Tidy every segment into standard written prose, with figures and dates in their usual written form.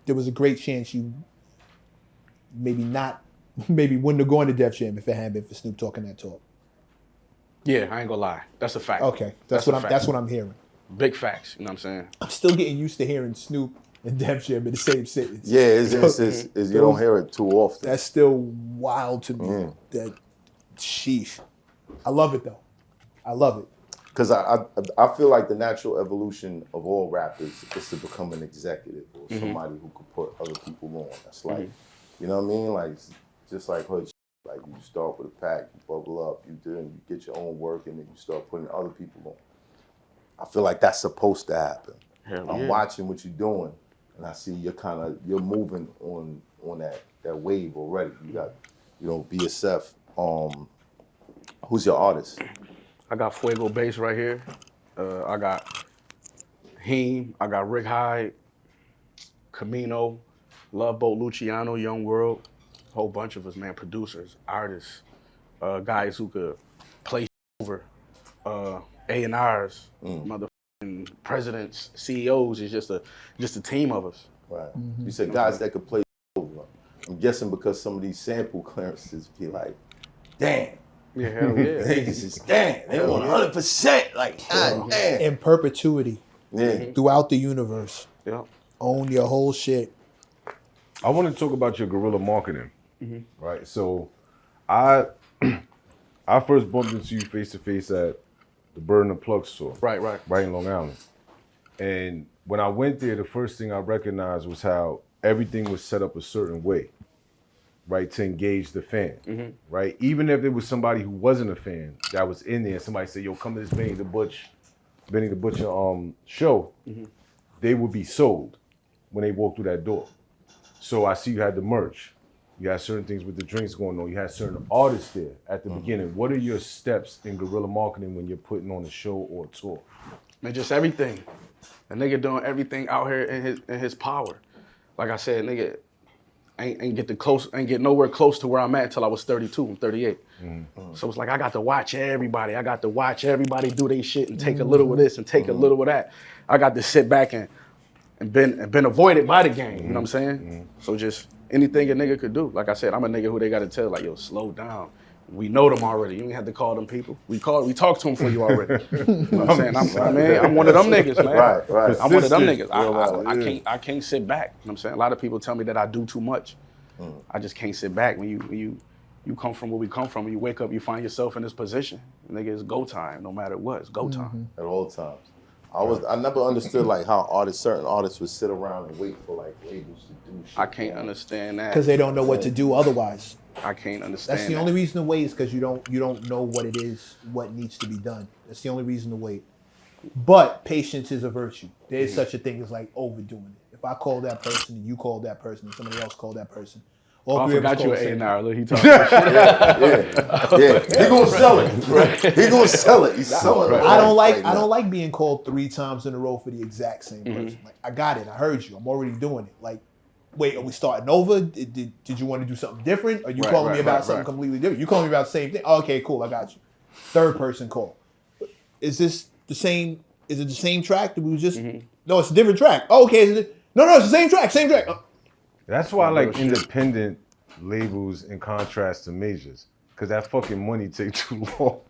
there was a great chance you maybe wouldn't have gone to Def Jam if it hadn't been for Snoop talking that talk. Yeah, I ain't gonna lie. That's a fact. Okay, that's what I'm hearing. Big facts. You know what I'm saying? I'm still getting used to hearing Snoop and Def Jam in the same sentence. Yeah, you don't hear it too often. That's still wild to me. That sheesh. I love it though. I love it. Because I feel like the natural evolution of all rappers is to become an executive or somebody who could put other people on. That's like, you know what I mean? Like, just like hood. Like you start with a pack, you bubble up, you get your own work, and then you start putting other people on. I feel like that's supposed to happen. I'm watching what you're doing, and I see you're moving on that wave already. You got, BSF. Who's your artist? I got Fuego Bass right here. I got Heem. I got Rick Hyde, Camino, Love Boat Luciano, Young World. A whole bunch of us, man. Producers, artists, guys who could play over. A&Rs, motherfucking presidents, CEOs. It's just a team of us. Right. You said guys that could play over. I'm guessing because some of these sample clearances be like, damn. Yeah, hell yeah. Niggas is damn. They want 100%. Like, damn. In perpetuity. Yeah. Throughout the universe. Yeah. Own your whole shit. I want to talk about your guerrilla marketing. Right. So I first bumped into you face to face at the Bird and the Plug store. Right in Long Island. And when I went there, the first thing I recognized was how everything was set up a certain way, right, to engage the fan, right? Even if there was somebody who wasn't a fan that was in there, somebody said, yo, come to this Benny the Butcher show, they would be sold when they walk through that door. So I see you had the merch. You had certain things with the drinks going on. You had certain artists there at the beginning. What are your steps in guerrilla marketing when you're putting on a show or a tour? Man, just everything. A nigga doing everything out here in his power. Like I said, nigga ain't get nowhere close to where I'm at until I was 32. I'm 38. So it's like I got to watch everybody. I got to watch everybody do their shit and take a little of this and take a little of that. I got to sit back and been avoided by the game. You know what I'm saying? So just anything a nigga could do. Like I said, I'm a nigga who they got to tell, like, yo, slow down. We know them already. You ain't have to call them people. We talked to them for you already. You know what I'm saying? I'm one of them niggas, man. Right. I'm one of them niggas. I can't sit back. You know what I'm saying? A lot of people tell me that I do too much. I just can't sit back. When you come from where we come from, when you wake up, you find yourself in this position. Nigga, it's go time, no matter what. It's go time. At all times. I never understood like how certain artists would sit around and wait for like labels to do shit. I can't understand that. Because they don't know what to do otherwise. I can't understand. That's the only reason to wait is because you don't know what it is, what needs to be done. That's the only reason to wait. But patience is a virtue. There is such a thing as like overdoing it. If I call that person and you call that person and somebody else called that person, all three of us call the same. I forgot you an A&R. Look, he talking about shit. Yeah. He gonna sell it. Right. He gonna sell it. He's selling it. I don't like being called 3 times in a row for the exact same person. Like, I got it. I heard you. I'm already doing it. Like, wait, are we starting over? Did you want to do something different? Are you calling me about something completely different? You calling me about the same thing? Okay, cool. I got you. Third person call. Is this the same? Is it the same track that we was just? No, it's a different track. Oh, okay. No, it's the same track. Same track. That's why I like independent labels in contrast to majors. Because that fucking money take too long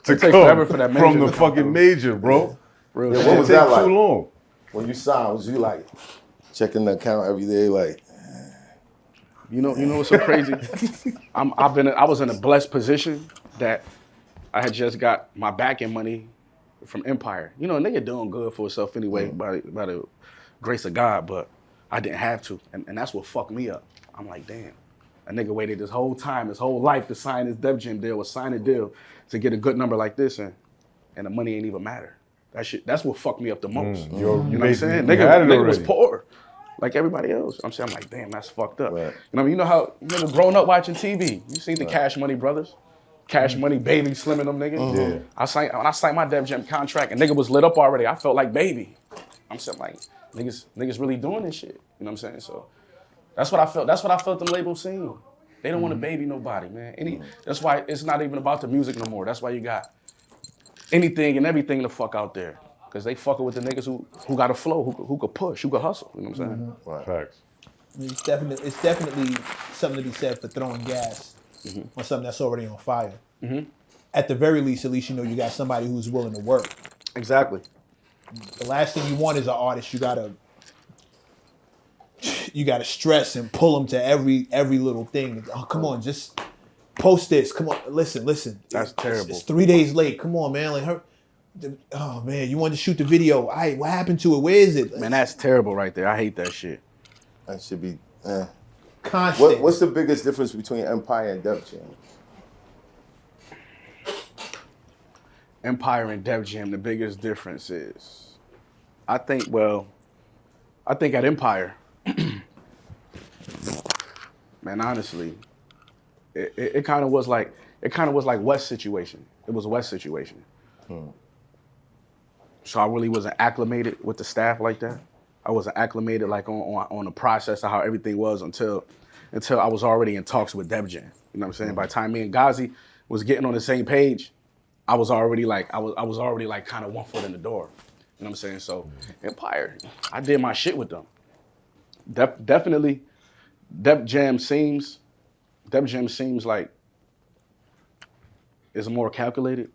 to take forever for that major from the fucking major, bro. Real shit. What was that like? Too long. When you signed, was you like checking the account every day, like? You know what's so crazy? I was in a blessed position that I had just got my backing money from Empire. You know, a nigga doing good for himself anyway by the grace of God, but I didn't have to, and that's what fucked me up. I'm like, damn, a nigga waited this whole time, his whole life to sign his Def Jam deal, sign a deal to get a good number like this, and the money ain't even matter. That's what fucked me up the most. You know what I'm saying? Nigga was poor, like everybody else. I'm like, damn, that's fucked up. Right. You know how nigga growing up watching TV, you seen the Cash Money brothers? Cash Money, Baby, Slim and them niggas. Yeah. When I signed my Def Jam contract and nigga was lit up already, I felt like Baby. I'm saying like, niggas really doing this shit. You know what I'm saying? So that's what I felt. That's what I felt the label seen. They don't want to baby nobody, man. That's why it's not even about the music no more. That's why you got anything and everything to fuck out there. Because they fucking with the niggas who got a flow, who could push, who could hustle. You know what I'm saying? Right. Facts. It's definitely something to be said for throwing gas on something that's already on fire. At the very least, at least you know you got somebody who's willing to work. Exactly. The last thing you want as an artist, you gotta stress and pull them to every little thing. Oh, come on, just post this. Come on, listen. That's terrible. It's 3 days late. Come on, man. Like her. Oh man, you wanted to shoot the video. All right, what happened to it? Where is it? Man, that's terrible right there. I hate that shit. That should be. Constant. What's the biggest difference between Empire and Def Jam? Empire and Def Jam, the biggest difference is, I think at Empire, man, honestly, it kind of was like West situation. It was West situation. So I really wasn't acclimated with the staff like that. I wasn't acclimated like on the process of how everything was until I was already in talks with Def Jam. You know what I'm saying? By the time me and Ghazi was getting on the same page, I was already like kind of one foot in the door. You know what I'm saying? So Empire, I did my shit with them. Definitely, Def Jam seems like it's more calculated,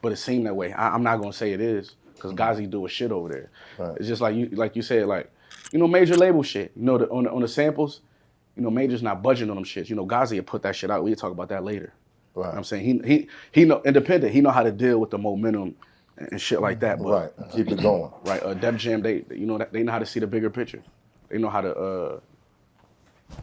but it seemed that way. I'm not gonna say it is, because Ghazi do a shit over there. Right. It's just like you said, like, you know, major label shit. You know, on the samples, you know, Major's not budging on them shits. You know, Ghazi had put that shit out. We'll talk about that later. Right. You know what I'm saying? He know independent. He know how to deal with the momentum and shit like that. But, right. Keep it going. Right. Def Jam, they know how to see the bigger picture. They know how to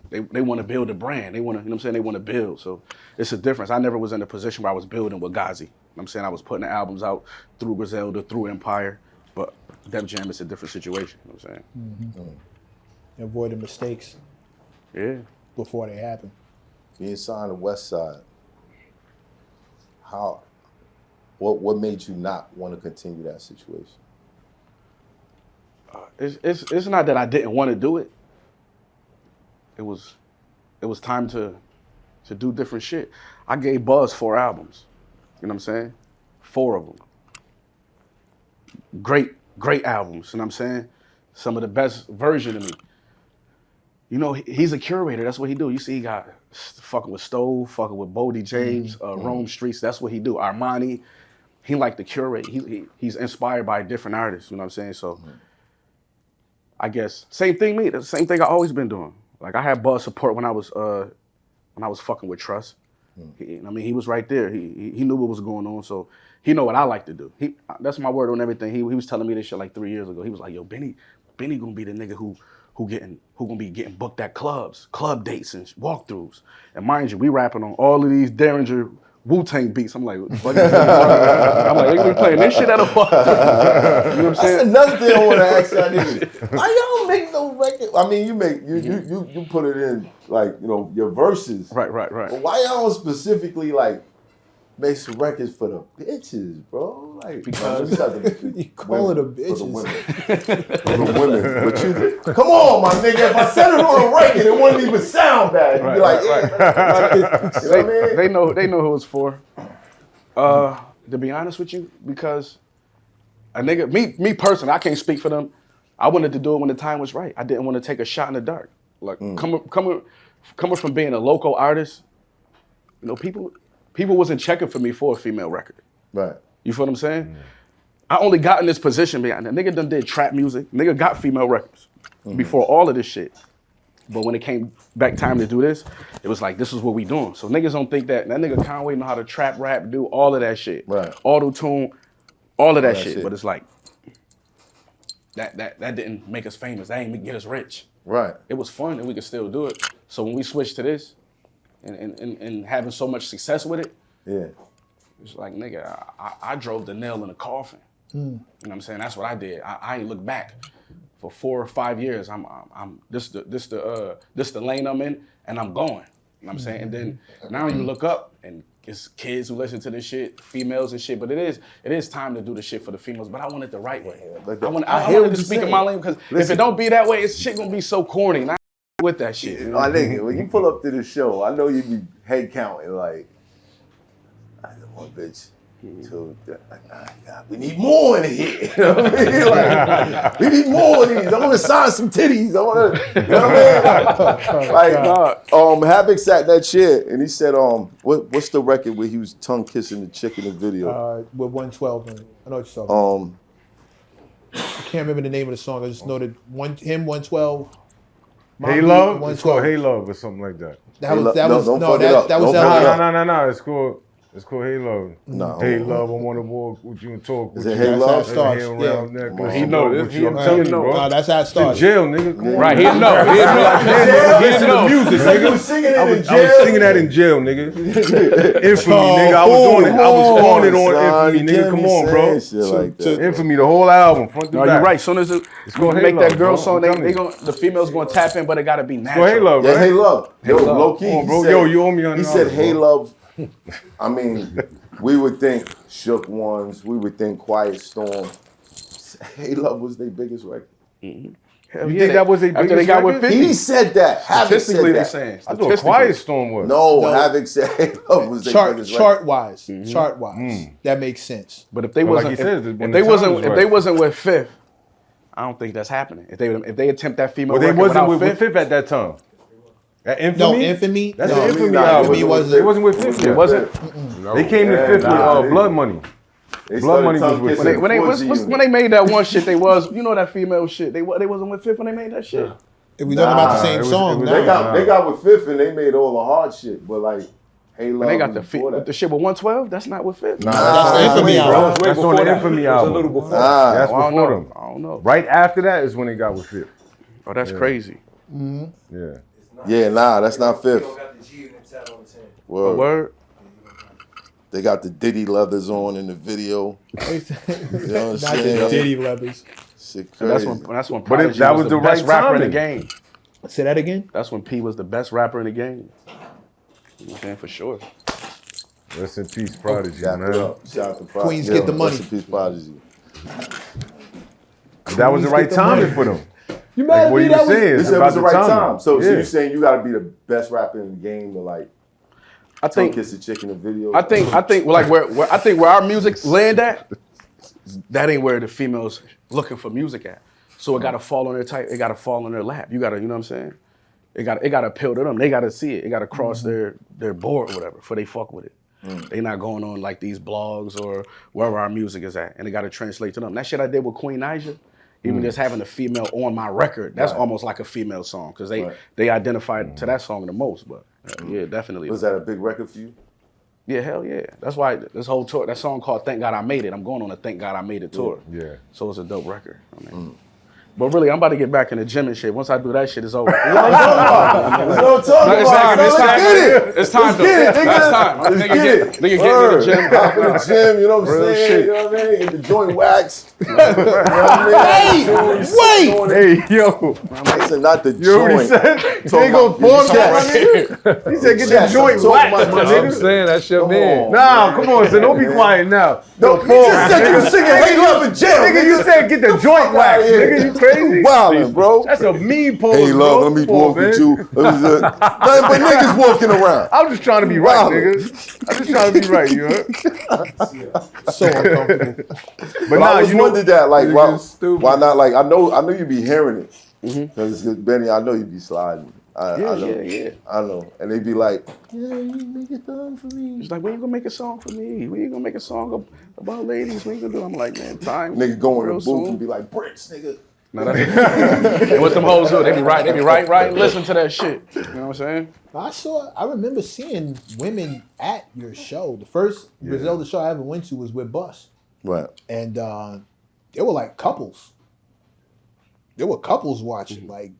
they want to build a brand. They want to, you know what I'm saying? They want to build. So it's a difference. I never was in a position where I was building with Ghazi. You know what I'm saying? I was putting the albums out through Griselda, through Empire, but Def Jam is a different situation. You know what I'm saying? Avoiding mistakes. Yeah. Before they happen. Being signed to West Side, what made you not want to continue that situation? It's not that I didn't want to do it. It was time to do different shit. I gave Buzz 4 albums. You know what I'm saying? 4 of them. Great albums. You know what I'm saying? Some of the best version of me. You know, he's a curator. That's what he do. You see, he got fucking with Stove, fucking with Bodie James, Rome Streets. That's what he do. Armani. He like to curate. He's inspired by different artists. You know what I'm saying? So, I guess same thing. Me, the same thing I always been doing. Like, I had Buzz support when I was fucking with Trust. He was right there. He knew what was going on. So he know what I like to do. That's my word on everything. He was telling me this shit like 3 years ago. He was like, yo, Benny gonna be the nigga who gonna be getting booked at clubs, club dates and walkthroughs. And mind you, we rapping on all of these Derringer Wu-Tang beats. I'm like, what is I'm like, they gonna be playing this shit at a walkthrough. You know what I'm saying? That's another thing I want to ask y'all niggas. Why y'all make no record? I mean, you put it in, like, you know, your verses. Right. But why y'all specifically like make some records for the bitches, bro? Like, because you call it a bitches. For the women. But you, come on, my nigga. If I said it on a record, it wouldn't even sound bad. You'd be like, yeah. You know what I mean? They know who it's for. To be honest with you, because a nigga, me personally, I can't speak for them. I wanted to do it when the time was right. I didn't want to take a shot in the dark. Like, coming from being a local artist, you know, people wasn't checking for me for a female record. Right. You feel what I'm saying? I only got in this position because the nigga done did trap music. Nigga got female records before all of this shit. But when it came back time to do this, it was like, this is what we doing. So niggas don't think that nigga Conway know how to trap, rap, do all of that shit. Right. Auto-tune, all of that shit. But it's like, that didn't make us famous. That ain't get us rich. Right. It was fun and we could still do it. So when we switched to this and having so much success with it, yeah, it's like, nigga, I drove the nail in the coffin. You know what I'm saying? That's what I did. I ain't look back. For 4 or 5 years, this the lane I'm in, and I'm going. You know what I'm saying? And then now you look up, and it's kids who listen to this shit, females and shit. But it is time to do the shit for the females. But I want it the right way. I want to speak in my language, because if it don't be that way, it's shit gonna be so corny. And I with that shit. You know? I think when you pull up to the show, I know you be head counting like, I got one bitch. Till God, we need more in here. You know what I mean? Like, we need more of these. I want to sign some titties. I want to, you know what I mean? Havoc sat in that chair and he said, what's the record where he was tongue kissing the chick in the video? With 112 in it. I know what you're talking about. I can't remember the name of the song. I just know that him 112. Hey Love? It's called Hey Love or something like that. That was no. It's called Hey Love. No. Hey Love, I want to walk with you and talk with Is it you. Hey Love? That's how it starts. Yeah. He knows. I'm telling you, bro. No, that's how it It's in starts. jail, nigga. Come on. Right, he know. Listen to music, nigga. I was singing it I in was jail. singing that in jail, nigga. Infamy, nigga. I was on it. I was on it on Infamy, nigga. Come on, bro. Shit like that. Infamy, the whole album, front to No, back. you're right. As soon as you called make Hey that Love, girl bro. song, the female's gonna tap in, but it gotta be natural. Go Hey Love, Yeah, right? Hey Love. Yo, Love. low key. Come on, bro. He said- Yo, you owe me $100. He said, "Hey bro. Love." I mean, we would think Shook Ones. We would think Quiet Storm. Hey Love was their biggest record. Hell You think that was their After biggest they got with record? 50. He said that. Havoc Statistically, said they that. saying. I thought Quiet Storm was. No, No. Havoc said Hey Love was their biggest record. Chart wise, that makes sense. But if they But like wasn't, he says, if when they the wasn't, time was if they right. wasn't with Fifth, I don't think that's happening. If they attempt that female But they record wasn't without with Fifth at that time. That Infamy? No, Infamy. That's no, the Infamy nah, album. Infamy wasn't- It wasn't with Fifth yet. It wasn't. They came to Fifth with Blood Money. They Blood started Money was tongue with kissing When they before G when they made that one shit, they was that female shit. They wasn't with Fifth when they made that shit. If we talking about the Nah, same it was- song, it was- no. They got with Fifth and they made all the hard shit, but like Hey Love. When they got was before that. the shit with 112, that's not with Fifth. That's the Infamy bro. album. That's on the Infamy album. Nah, That's I don't before know. them. I don't know. Right after that is when they got with Fifth. Oh, that's crazy. Yeah. yeah, nah, that's not Fifth. got the G and tat on his hand. Word. Word. They got the Diddy leathers on in the video. You know what I'm Not the saying? Diddy leathers. Shit And that's crazy. when But Prodigy that was was the the best right rapper in the timing. game. Say that again. That's when P was the best rapper in the game. You know what I'm saying? For sure. Rest in peace, Prodigy, Shout man. out to Prodigy. Queens get the money. Rest in peace, Prodigy. But that was the Queens right get the timing money. for them. You Like what you were saying, He it's said it about was the right timing. time. So Yeah. you're saying you got to be the best rapper in the game to like I tongue think kiss a chick in the video? I think like where our music land at, that ain't where the females looking for music at. So it gotta fall on their type, it gotta fall on their lap. You gotta, you know what I'm saying? It gotta appeal to them. They gotta see it. It gotta cross their board or whatever before they fuck with it. They not going on like these blogs or wherever our music is at. And it gotta translate to them. That shit I did with Queen Naija, even just having a female on my record, that's almost like a female song. Cause they identified to that song the most. But yeah, definitely. Was that a big record for you? Yeah, hell yeah. That's why this whole tour, that song called Thank God I Made It, I'm going on a Thank God I Made It tour. Yeah. So it's a dope record. I mean, but really, I'm about to get back in the gym and shit. Once I do that shit, it's over. That's what I'm talking It's about. time, So it's let's time. get it. It's time, though. Get it, nigga. It's time. Let's Nigga get it. get in the Word. gym. Hop in the gym, you know what I'm Real saying? shit. You know what I mean? Get the joint wax. You know what I mean? Hey, yo. I said not the You heard what he joint. said? They ain't gonna pause that, my nigga. He said, get the joint waxed, my I'm nigga. saying that's your man. Nah, come on, son. Don't be quiet now. No, you just said you was singing Hey Love in jail. Nigga, you said get the joint waxed. Nigga, you crazy? Wildin', bro. That's a mean pose, Hey Love, bro. let me Come on, walk man. with you. Nothing but niggas walking around. I'm just trying to be right, Wildin'. nigga. I'm just trying to be right, you heard? So uncomfortable. But nah, I always you know- wondered that, like, Niggas stupid. why not? Like, I know you be hearing it, because Benny, I know you be sliding. I know, yeah. I know, and they be like, yeah, you make it done for me. He's like, when you gonna make a song for me? When you gonna make a song about ladies? When you gonna do? I'm like, man, time. Nigga go in the real booth soon. and be like, bricks, nigga. No, and what them hoes do? They be right, listen to that shit. You know what I'm saying? I remember seeing women at your show. The first Griselda show I ever went to was with Bus. Right. And there were like couples. There were couples watching. Like,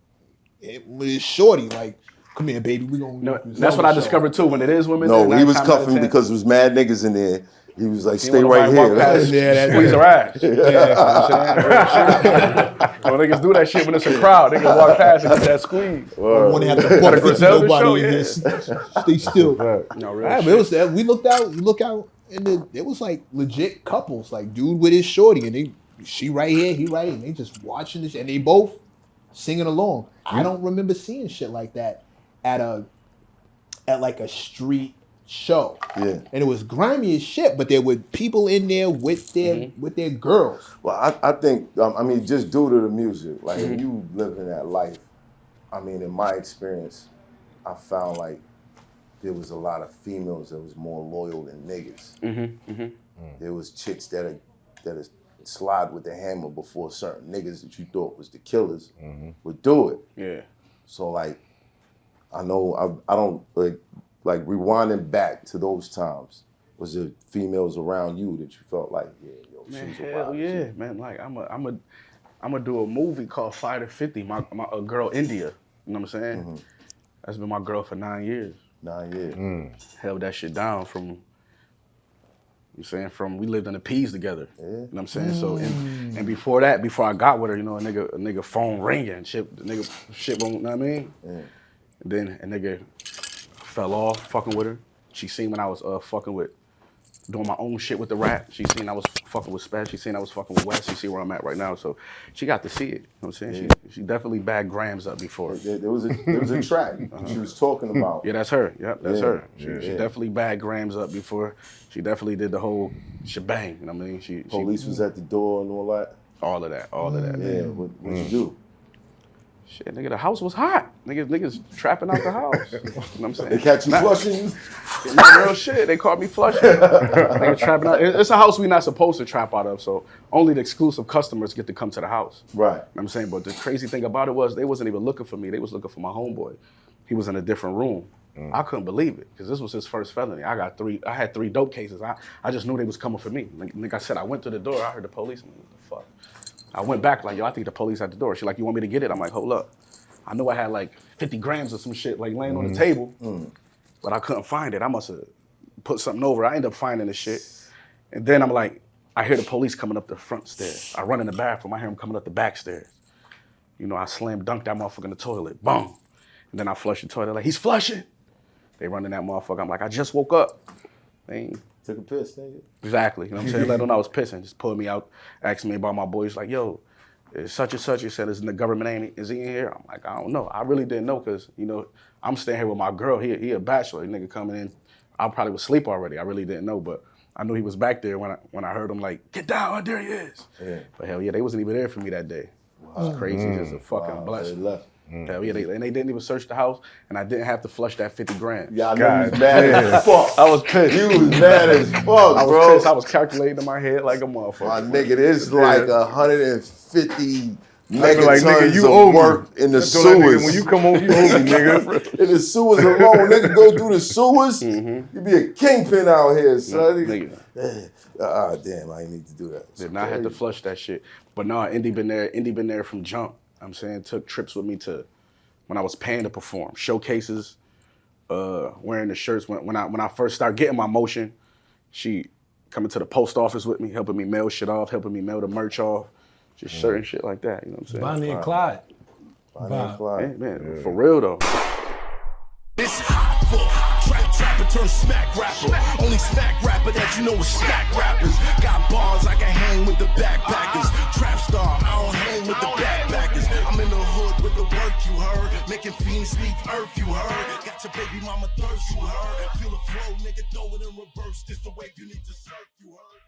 it was shorty, like, come here, baby, we gonna No, do Griselda that's what I show. discovered too. When it is women, No, there, he was 9 times out of cuffing 10, because there was mad niggas in there. He was like, he stay want right nobody walk here. past, Yeah, that- squeeze her ass. You know what I'm saying? When niggas do that shit when it's a crowd, they can walk past and get that squeeze. I want to have to bump into Griselda show, nobody in yeah. this. Stay still. No, real Yeah, but it was that. We looked out. You look out, and it was like legit couples, like dude with his shorty, and she right here, he right here, and they just watching this, and they both singing along. I don't remember seeing shit like that at like a street show. Yeah. And it was grimy as shit, but there were people in there with their girls. Well, I think, I mean, just due to the music, like if you live in that life, I mean, in my experience, I found like there was a lot of females that was more loyal than niggas. There was chicks that slide with the hammer before certain niggas that you thought was the killers would do it. Yeah. So like, I know I don't like rewinding back to those times. Was there females around you that you felt like, yeah, yo, Man, she's a hell wild yeah, chick? man. Like I'm gonna do a movie called Fighter 50. My girl India. You know what I'm saying? That's been my girl for 9 years. 9 years. Held that shit down from. We lived in the P's together. Yeah. You know what I'm saying? So and before that, before I got with her, you know, a nigga phone ringing and shit. The nigga shit won't, you know what I mean? Yeah. Then a nigga fell off fucking with her. She seen when I was fucking with, doing my own shit with the rap. She seen I was fucking with Spaz. She seen I was fucking with West. She see where I'm at right now. So she got to see it. You know what I'm saying? She definitely bagged grams up before. There was a track she was talking about. Yeah, that's her. Yep, that's her. She Yeah. definitely bagged grams up before. She definitely did the whole shebang. You know what I mean? Police was at the door and all that. All of that. Yeah, what'd you do? Shit, nigga, the house was hot. Niggas trapping out the house. You know what I'm saying? They catch you flushing you? Not real shit. They caught me flushing. Nigga trapping out. It's a house we not supposed to trap out of, so only the exclusive customers get to come to the house. Right. You know what I'm saying? But the crazy thing about it was they wasn't even looking for me. They was looking for my homeboy. He was in a different room. I couldn't believe it, because this was his first felony. I had 3 dope cases. I just knew they was coming for me. Like I said, I went to the door, I heard the police. I'm like, what the fuck? I went back like, yo, I think the police at the door. She like, you want me to get it? I'm like, hold up. I knew I had like 50 grams of some shit like laying on the table, but I couldn't find it. I must have put something over. I ended up finding the shit. And then I'm like, I hear the police coming up the front stairs. I run in the bathroom, I hear them coming up the back stairs. You know, I slam dunked that motherfucker in the toilet, boom. And then I flush the toilet, like, he's flushing. They run in that motherfucker, I'm like, I just woke up. Took a piss, nigga. Exactly, you know what I'm saying? Let them know I was pissing, just pulled me out, asked me about my boys, like, yo, such and such, he said, is the government name, is he in here? I'm like, I don't know. I really didn't know, because, you know, I'm staying here with my girl. He a bachelor, nigga coming in. I probably was asleep already. I really didn't know, but I knew he was back there when I heard him like, get down, there he is. Yeah. But hell yeah, they wasn't even there for me that day. It was crazy, just a fucking blessing. They left. Hell yeah, and they didn't even search the house, and I didn't have to flush that 50 grams. Yeah, I know you was mad as fuck. I was pissed. You was mad as fuck, I was bro. pissed. I was calculating in my head like a motherfucker. My nigga, this like 150 I be like, nigga, megatons you of owe me. work in the That's what I nigga, sewers. when you come home, you owe me, nigga. In the sewers alone, nigga, go through the sewers. You be a kingpin out here, son. Damn, I ain't need to do that. Did not have to flush that shit. But no, Indy been there from jump. I'm saying, took trips with me to when I was paying to perform, showcases, wearing the shirts. When I first started getting my motion, she coming to the post office with me, helping me mail shit off, helping me mail the merch off, just certain shit like that. You know what I'm saying? Bonnie and Clyde. Bonnie and Clyde. Yeah, man, for real though. It's hot trapper turn smack rapper. Only smack rapper that you know is smack rappers. Got bars I can hang with the backpackers. Trap star, I don't hang with the backpackers. I'm in the hood with the work you heard. Making fiends leave earth you heard. Got your baby mama thirst you heard. Feel the flow, nigga, throw it in reverse. This the wave you need to surf you heard.